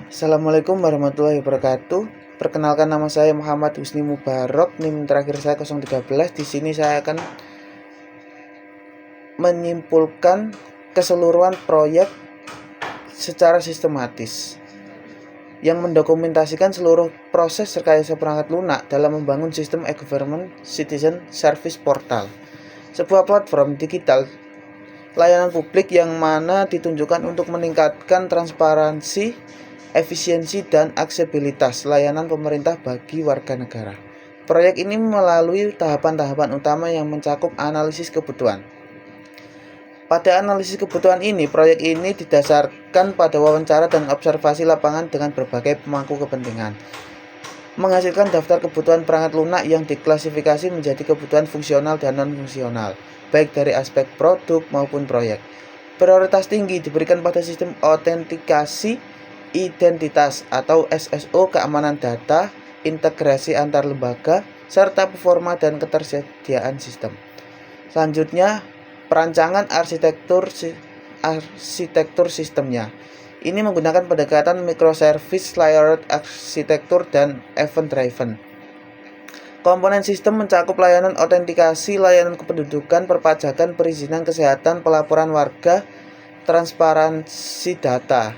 Assalamualaikum warahmatullahi wabarakatuh. Perkenalkan, nama saya Muhammad Husni Mubarok, NIM terakhir saya 013. Di sini saya akan menyimpulkan keseluruhan proyek secara sistematis yang mendokumentasikan seluruh proses rekayasa perangkat lunak dalam membangun sistem e-government citizen service portal, sebuah platform digital layanan publik yang mana ditunjukkan untuk meningkatkan transparansi, efisiensi, dan aksesibilitas layanan pemerintah bagi warga negara. Proyek ini melalui tahapan-tahapan utama yang mencakup analisis kebutuhan. Pada analisis kebutuhan ini, proyek ini didasarkan pada wawancara dan observasi lapangan dengan berbagai pemangku kepentingan, menghasilkan daftar kebutuhan perangkat lunak yang diklasifikasi menjadi kebutuhan fungsional dan non-fungsional, baik dari aspek produk maupun proyek. Prioritas tinggi diberikan pada sistem autentikasi identitas atau SSO, keamanan data, integrasi antar lembaga, serta performa dan ketersediaan sistem. Selanjutnya, perancangan arsitektur sistemnya. Ini menggunakan pendekatan microservice, layered arsitektur, dan event driven. Komponen sistem mencakup layanan autentikasi, layanan kependudukan, perpajakan, perizinan kesehatan, pelaporan warga, transparansi data,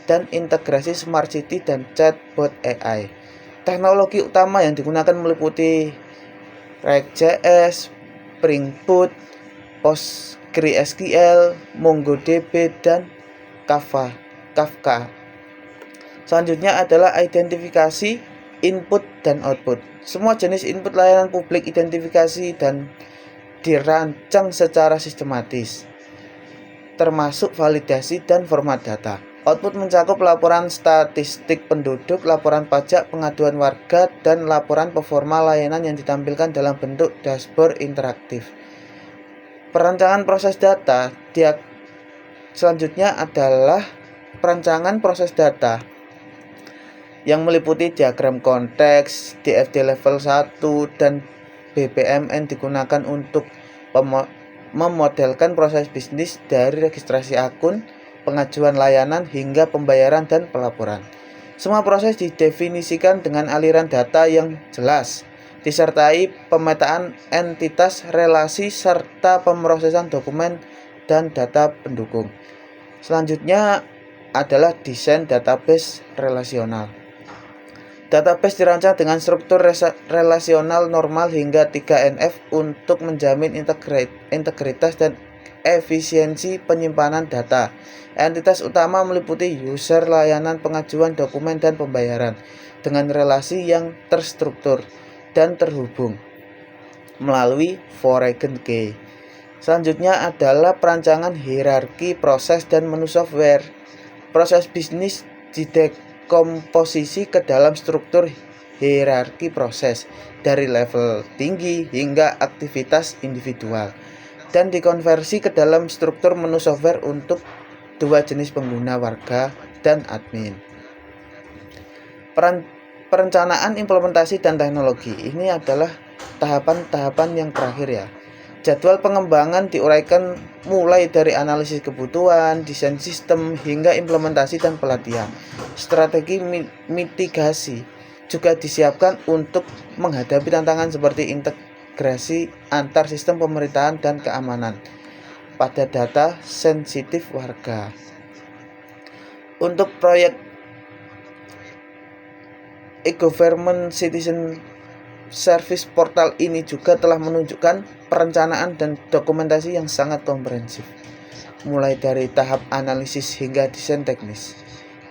dan integrasi smart city dan chatbot AI. Teknologi utama yang digunakan meliputi React.js, Spring Boot, PostgreSQL, MongoDB, dan Kafka. Selanjutnya adalah identifikasi input dan output. Semua jenis input layanan publik identifikasi dan dirancang secara sistematis, termasuk validasi dan format data. Output mencakup laporan statistik penduduk, laporan pajak, pengaduan warga, dan laporan performa layanan yang ditampilkan dalam bentuk dashboard interaktif. Perancangan proses data. Selanjutnya adalah perancangan proses data yang meliputi diagram konteks, DFD level 1, dan BPMN digunakan untuk memodelkan proses bisnis dari registrasi akun, pengajuan layanan, hingga pembayaran dan pelaporan. Semua proses didefinisikan dengan aliran data yang jelas, disertai pemetaan entitas, relasi, serta pemrosesan dokumen dan data pendukung. Selanjutnya adalah desain database relasional. Database dirancang dengan struktur relasional normal hingga 3NF untuk menjamin integritas dan efisiensi penyimpanan data. Entitas utama meliputi user, layanan, pengajuan dokumen, dan pembayaran dengan relasi yang terstruktur dan terhubung melalui foreign key. Selanjutnya adalah perancangan hierarki proses dan menu software. Proses bisnis didekomposisi ke dalam struktur hierarki proses dari level tinggi hingga aktivitas individual dan dikonversi ke dalam struktur menu software untuk dua jenis pengguna, warga dan admin. Perencanaan, implementasi, dan teknologi. Ini adalah tahapan-tahapan yang terakhir ya. Jadwal pengembangan diuraikan mulai dari analisis kebutuhan, desain sistem, hingga implementasi dan pelatihan. Strategi mitigasi juga disiapkan untuk menghadapi tantangan seperti integrasi antar sistem pemerintahan dan keamanan pada data sensitif warga. Untuk proyek e-government citizen service portal ini juga telah menunjukkan perencanaan dan dokumentasi yang sangat komprehensif, mulai dari tahap analisis hingga desain teknis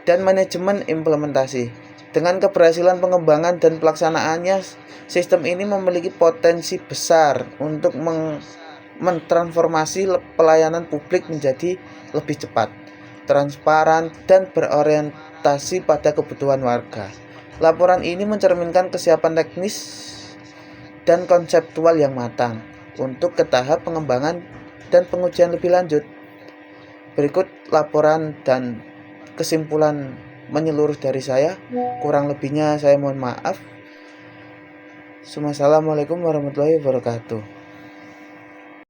dan manajemen implementasi. Dengan keberhasilan pengembangan dan pelaksanaannya, sistem ini memiliki potensi besar untuk mentransformasi pelayanan publik menjadi lebih cepat, transparan, dan berorientasi pada kebutuhan warga. Laporan ini mencerminkan kesiapan teknis dan konseptual yang matang untuk ke tahap pengembangan dan pengujian lebih lanjut. Berikut laporan dan kesimpulan menyeluruh dari saya. Kurang lebihnya saya mohon maaf. Assalamualaikum warahmatullahi wabarakatuh.